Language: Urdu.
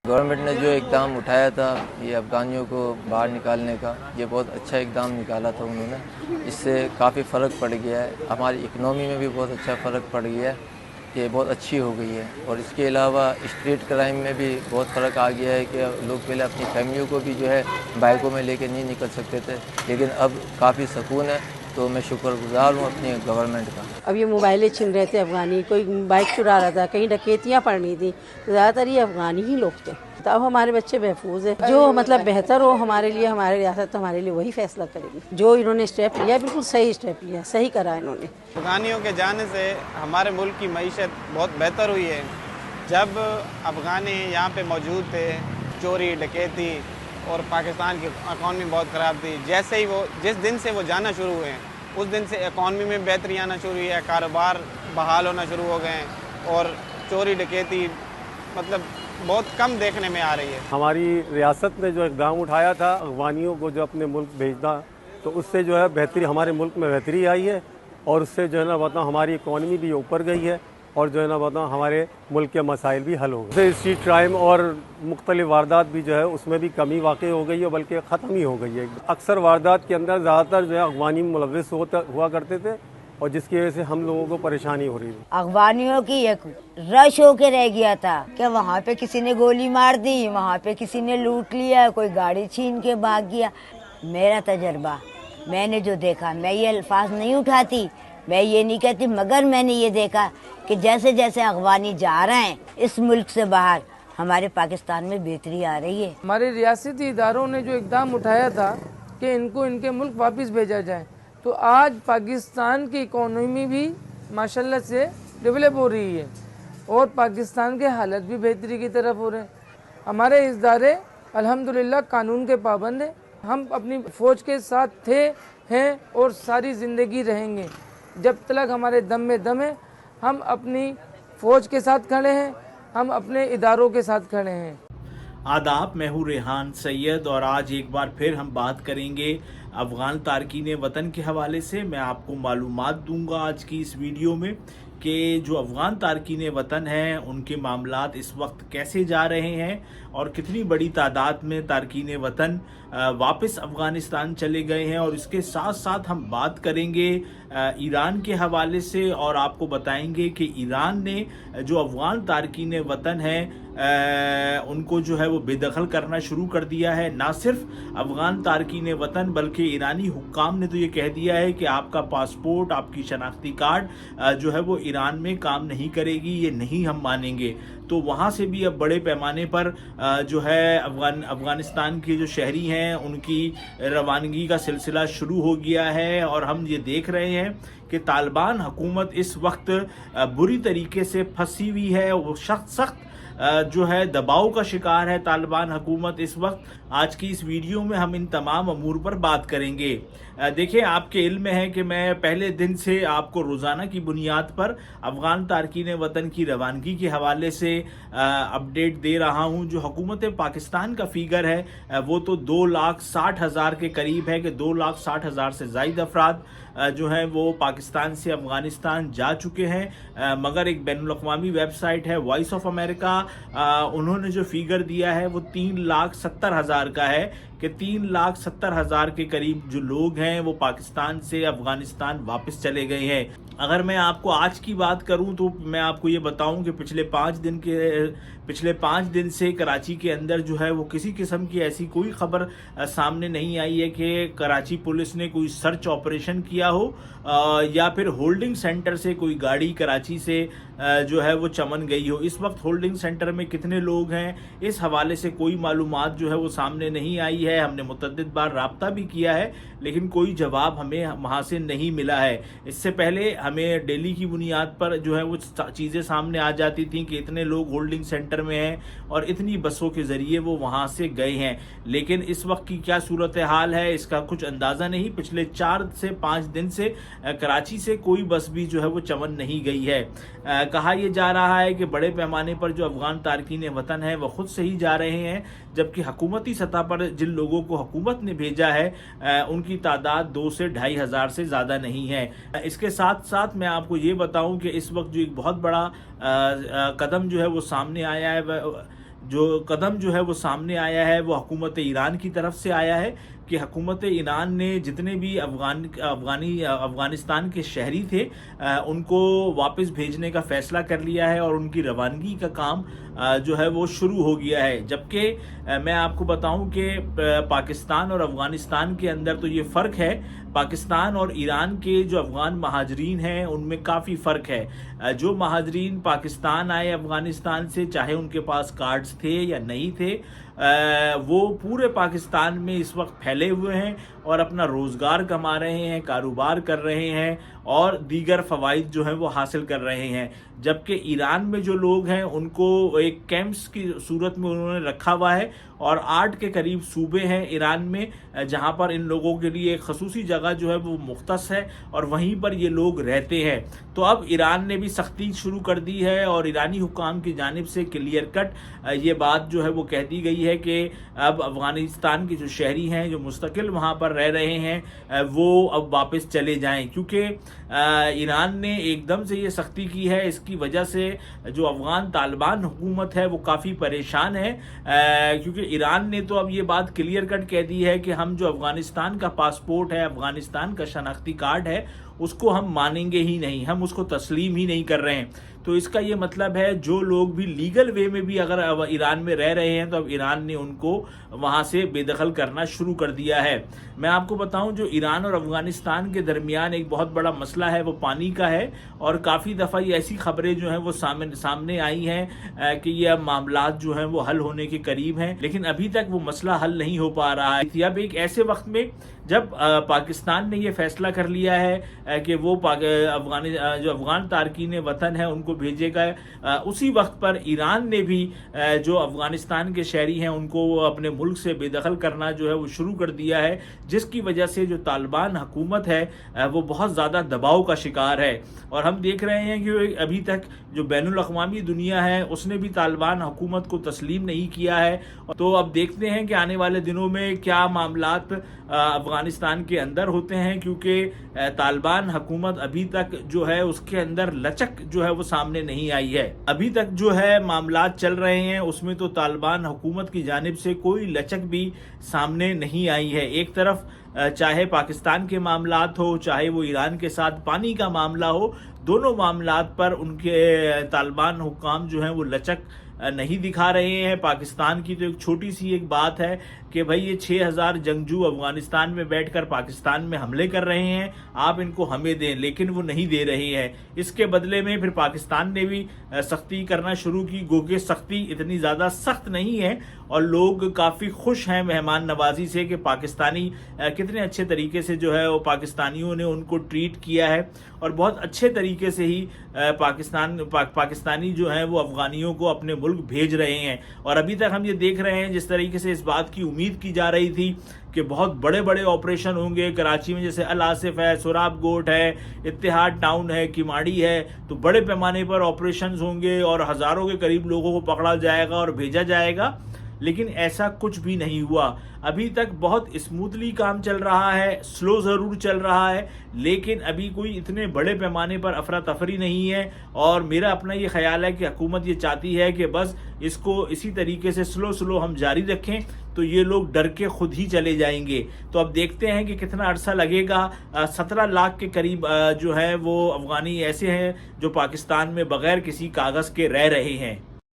گورنمنٹ نے جو اقدام اٹھایا تھا یہ افغانیوں کو باہر نکالنے کا، یہ بہت اچھا اقدام نکالا تھا انہوں نے. اس سے کافی فرق پڑ گیا ہے، ہماری اکنامی میں بھی بہت اچھا فرق پڑ گیا ہے، یہ بہت اچھی ہو گئی ہے. اور اس کے علاوہ اسٹریٹ کرائم میں بھی بہت فرق آ گیا ہے کہ لوگ پہلے اپنی فیملیوں کو بھی جو ہے بائکوں میں لے کے نہیں نکل سکتے تھے، لیکن اب کافی سکون ہے. تو میں شکر گزار ہوں اپنی گورنمنٹ کا. اب یہ موبائلیں چھن رہے تھے افغانی، کوئی بائک چرا رہا تھا، کہیں ڈکیتیاں پڑ رہی تھیں، تو زیادہ تر یہ افغانی ہی لوگ تھے. تو اب ہمارے بچے محفوظ ہیں. جو مطلب بہتر ہو ہمارے لیے، ہمارے ریاست ہمارے لیے وہی فیصلہ کرے گی. جو انہوں نے اسٹیپ لیا بالکل صحیح اسٹیپ لیا، صحیح کرا انہوں نے. افغانیوں کے جانے سے ہمارے ملک کی معیشت بہت بہتر ہوئی ہے. جب افغانی یہاں پہ موجود تھے، چوری ڈکیتی اور پاکستان کی اکانومی بہت خراب تھی. جیسے ہی وہ جس دن سے وہ جانا شروع ہوئے ہیں اس دن سے اکانومی میں بہتری آنا شروع ہوئی ہے، کاروبار بحال ہونا شروع ہو گئے ہیں اور چوری ڈکیتی مطلب بہت کم دیکھنے میں آ رہی ہے. ہماری ریاست نے جو اقدام اٹھایا تھا افغانیوں کو جو اپنے ملک بھیجنا، تو اس سے جو ہے بہتری ہمارے ملک میں بہتری آئی ہے، اور اس سے جو ہے نا بتاؤ ہماری اکانومی بھی اوپر گئی ہے، اور جو ہے نا بتاؤ ہمارے ملک کے مسائل بھی حل ہو گئے. اسٹریٹ کرائم اور مختلف واردات بھی جو ہے اس میں بھی کمی واقع ہو گئی ہے، بلکہ ختم ہی ہو گئی ہے. اکثر واردات کے اندر زیادہ تر جو ہے افغانی ملوث ہوا کرتے تھے، اور جس کی وجہ سے ہم لوگوں کو پریشانی ہو رہی تھی. افغانیوں کی ایک رش ہو کے رہ گیا تھا کہ وہاں پہ کسی نے گولی مار دی، وہاں پہ کسی نے لوٹ لیا، کوئی گاڑی چھین کے بھاگ گیا. میرا تجربہ، میں نے جو دیکھا، میں یہ الفاظ نہیں اٹھاتی، میں یہ نہیں کہتی، مگر میں نے یہ دیکھا کہ جیسے جیسے افغانی جا رہے ہیں اس ملک سے باہر، ہمارے پاکستان میں بہتری آ رہی ہے. ہمارے ریاستی اداروں نے جو اقدام اٹھایا تھا کہ ان کو ان کے ملک واپس بھیجا جائے، تو آج پاکستان کی اکانومی بھی ماشاءاللہ سے ڈیولپ ہو رہی ہے اور پاکستان کے حالت بھی بہتری کی طرف ہو رہے ہیں. ہمارے ادارے الحمدللہ قانون کے پابند ہیں. ہم اپنی فوج کے ساتھ تھے، ہیں اور ساری زندگی رہیں گے. جب تک ہمارے دم میں دم ہے، ہم اپنی فوج کے ساتھ کھڑے ہیں، ہم اپنے اداروں کے ساتھ کھڑے ہیں. آداب، میں ہوں ریحان سید، اور آج ایک بار پھر ہم بات کریں گے افغان تارکین وطن کے حوالے سے. میں آپ کو معلومات دوں گا آج کی اس ویڈیو میں کہ جو افغان تارکین وطن ہیں ان کے معاملات اس وقت کیسے جا رہے ہیں، اور کتنی بڑی تعداد میں تارکین وطن واپس افغانستان چلے گئے ہیں. اور اس کے ساتھ ساتھ ہم بات کریں گے ایران کے حوالے سے، اور آپ کو بتائیں گے کہ ایران نے جو افغان تارکین وطن ہیں ان کو جو ہے وہ بے دخل کرنا شروع کر دیا ہے. نہ صرف افغان تارکین وطن بلکہ ایرانی حکام نے تو یہ کہہ دیا ہے کہ آپ کا پاسپورٹ، آپ کی شناختی کارڈ جو ہے وہ ایران میں کام نہیں کرے گی، یہ نہیں ہم مانیں گے. تو وہاں سے بھی اب بڑے پیمانے پر جو ہے افغانستان کے جو شہری ہیں ان کی روانگی کا سلسلہ شروع ہو گیا ہے. اور ہم یہ دیکھ رہے ہیں کہ طالبان حکومت اس وقت بری طریقے سے پھنسی ہوئی ہے، وہ سخت جو ہے دباؤ کا شکار ہے طالبان حکومت اس وقت. آج کی اس ویڈیو میں ہم ان تمام امور پر بات کریں گے. دیکھیں، آپ کے علم میں ہے کہ میں پہلے دن سے آپ کو روزانہ کی بنیاد پر افغان تارکین وطن کی روانگی کے حوالے سے اپڈیٹ دے رہا ہوں. جو حکومت پاکستان کا فیگر ہے وہ تو 2,60,000 کے قریب ہے، کہ 2,60,000 سے زائد افراد جو ہیں وہ پاکستان سے افغانستان جا چکے ہیں. مگر ایک بین الاقوامی ویب سائٹ ہے وائس آف امریکہ، انہوں نے جو فیگر دیا ہے وہ 3,70,000 کا ہے، کہ 3,70,000 کے قریب جو لوگ ہیں وہ پاکستان سے افغانستان واپس چلے گئے ہیں. اگر میں آپ کو آج کی بات کروں تو میں آپ کو یہ بتاؤں کہ پچھلے 5 دن سے کراچی کے اندر جو ہے وہ کسی قسم کی ایسی کوئی خبر سامنے نہیں آئی ہے کہ کراچی پولیس نے کوئی سرچ آپریشن کیا ہو، یا پھر ہولڈنگ سینٹر سے کوئی گاڑی کراچی سے جو ہے وہ چمن گئی ہو. اس وقت ہولڈنگ سینٹر میں کتنے لوگ ہیں اس حوالے سے کوئی معلومات جو ہے وہ سامنے نہیں آئی ہے. ہم نے متعدد بار رابطہ بھی کیا ہے لیکن کوئی جواب ہمیں وہاں سے نہیں ملا ہے. اس سے پہلے ہمیں ڈیلی کی بنیاد پر جو ہے وہ چیزیں سامنے آ جاتی تھیں کہ اتنے لوگ ہولڈنگ سینٹر میں ہیں اور اتنی بسوں کے ذریعے وہ وہاں سے گئے ہیں. لیکن اس وقت کی کیا صورتحال ہے اس کا کچھ اندازہ نہیں. پچھلے 4 سے 5 دن سے کراچی سے کوئی بس بھی جو ہے وہ چمن نہیں گئی ہے. کہا یہ جا رہا ہے کہ بڑے پیمانے پر جو افغان تارکین وطن ہیں وہ خود سے ہی جا رہے ہیں، جبکہ حکومتی سطح پر جن لوگوں کو حکومت نے بھیجا ہے ان کی تعداد 2 سے 2,500 سے زیادہ نہیں ہے. اس کے ساتھ ساتھ میں آپ کو یہ بتاؤں کہ اس وقت جو ایک بہت بڑا قدم جو ہے وہ سامنے آیا ہے جو قدم جو ہے وہ سامنے آیا ہے وہ حکومت ایران کی طرف سے آیا ہے کہ حکومت ایران نے جتنے بھی افغانستان کے شہری تھے ان کو واپس بھیجنے کا فیصلہ کر لیا ہے اور ان کی روانگی کا کام جو ہے وہ شروع ہو گیا ہے. جبکہ میں آپ کو بتاؤں کہ پاکستان اور افغانستان کے اندر تو یہ فرق ہے. پاکستان اور ایران کے جو افغان مہاجرین ہیں ان میں کافی فرق ہے. جو مہاجرین پاکستان آئے افغانستان سے، چاہے ان کے پاس کارڈز تھے یا نہیں تھے، وہ پورے پاکستان میں اس وقت پھیلے ہوئے ہیں اور اپنا روزگار کما رہے ہیں، کاروبار کر رہے ہیں اور دیگر فوائد جو ہیں وہ حاصل کر رہے ہیں. جبکہ ایران میں جو لوگ ہیں ان کو ایک کیمپس کی صورت میں انہوں نے رکھا ہوا ہے اور 8 کے قریب صوبے ہیں ایران میں جہاں پر ان لوگوں کے لیے ایک خصوصی جگہ جو ہے وہ مختص ہے اور وہیں پر یہ لوگ رہتے ہیں. تو اب ایران نے بھی سختی شروع کر دی ہے اور ایرانی حکام کی جانب سے کلیئر کٹ یہ بات جو ہے وہ کہہ دی گئی ہے کہ اب افغانستان کے جو شہری ہیں جو مستقل وہاں پر رہ رہے ہیں وہ اب واپس چلے جائیں. کیونکہ ایران نے ایک دم سے یہ سختی کی ہے، اس کی وجہ سے جو افغان طالبان حکومت ہے وہ کافی پریشان ہے. کیونکہ ایران نے تو اب یہ بات کلیئر کٹ کہہ دی ہے کہ ہم جو افغانستان کا پاسپورٹ ہے، افغانستان کا شناختی کارڈ ہے، اس کو ہم مانیں گے ہی نہیں، ہم اس کو تسلیم ہی نہیں کر رہے ہیں. تو اس کا یہ مطلب ہے جو لوگ بھی لیگل وے میں بھی اگر ایران میں رہ رہے ہیں تو اب ایران نے ان کو وہاں سے بے دخل کرنا شروع کر دیا ہے. میں آپ کو بتاؤں جو ایران اور افغانستان کے درمیان ایک بہت بڑا مسئلہ ہے وہ پانی کا ہے اور کافی دفعہ یہ ایسی خبریں جو ہیں وہ سامنے آئی ہیں کہ یہ اب معاملات جو ہیں وہ حل ہونے کے قریب ہیں، لیکن ابھی تک وہ مسئلہ حل نہیں ہو پا رہا ہے. اب ایک ایسے وقت میں جب پاکستان نے یہ فیصلہ کر لیا ہے کہ وہ جو افغان تارکین وطن ہیں ان کو بھیجے گا، اسی وقت پر ایران نے بھی جو افغانستان کے شہری ہیں ان کو اپنے ملک سے بے دخل کرنا جو ہے وہ شروع کر دیا ہے، جس کی وجہ سے جو طالبان حکومت ہے وہ بہت زیادہ دباؤ کا شکار ہے. اور ہم دیکھ رہے ہیں کہ ابھی تک جو بین الاقوامی دنیا ہے اس نے بھی طالبان حکومت کو تسلیم نہیں کیا ہے. تو اب دیکھتے ہیں کہ آنے والے دنوں میں کیا معاملات افغانستان کے اندر ہوتے ہیں، کیونکہ طالبان حکومت ابھی تک جو ہے اس کے اندر لچک جو ہے وہ سامنے نہیں آئی ہے. ابھی تک جو ہے معاملات چل رہے ہیں اس میں تو طالبان حکومت کی جانب سے کوئی لچک بھی سامنے نہیں آئی ہے. ایک طرف چاہے پاکستان کے معاملات ہو، چاہے وہ ایران کے ساتھ پانی کا معاملہ ہو، دونوں معاملات پر ان کے طالبان حکام جو ہیں وہ لچک نہیں دکھا رہے ہیں. پاکستان کی تو ایک چھوٹی سی ایک بات ہے کہ بھائی یہ 6000 جنگجو افغانستان میں بیٹھ کر پاکستان میں حملے کر رہے ہیں، آپ ان کو ہمیں دیں، لیکن وہ نہیں دے رہے ہیں. اس کے بدلے میں پھر پاکستان نے بھی سختی کرنا شروع کی، گوکہ سختی اتنی زیادہ سخت نہیں ہے اور لوگ کافی خوش ہیں مہمان نوازی سے کہ پاکستانی کتنے اچھے طریقے سے جو ہے وہ پاکستانیوں نے ان کو ٹریٹ کیا ہے اور بہت اچھے طریقے سے ہی پاکستانی جو ہیں وہ افغانیوں کو اپنے ملک بھیج رہے ہیں. اور ابھی تک ہم یہ دیکھ رہے ہیں جس طریقے سے اس بات کی امید کی جا رہی تھی کہ بہت بڑے بڑے آپریشن ہوں گے کراچی میں، جیسے الآصف ہے، سوراب گوٹ ہے، اتحاد ٹاؤن ہے، کیماڑی ہے، تو بڑے پیمانے پر آپریشنز ہوں گے اور ہزاروں کے قریب لوگوں کو پکڑا جائے گا اور بھیجا جائے گا. لیکن ایسا کچھ بھی نہیں ہوا. ابھی تک بہت اسموتھلی کام چل رہا ہے، سلو ضرور چل رہا ہے، لیکن ابھی کوئی اتنے بڑے پیمانے پر افراتفری نہیں ہے. اور میرا اپنا یہ خیال ہے کہ حکومت یہ چاہتی ہے کہ بس اس کو اسی طریقے سے سلو ہم جاری رکھیں تو یہ لوگ ڈر کے خود ہی چلے جائیں گے. تو اب دیکھتے ہیں کہ کتنا عرصہ لگے گا. 17 لاکھ کے قریب جو ہے وہ افغانی ایسے ہیں جو پاکستان میں بغیر کسی کاغذ کے رہ رہے ہیں.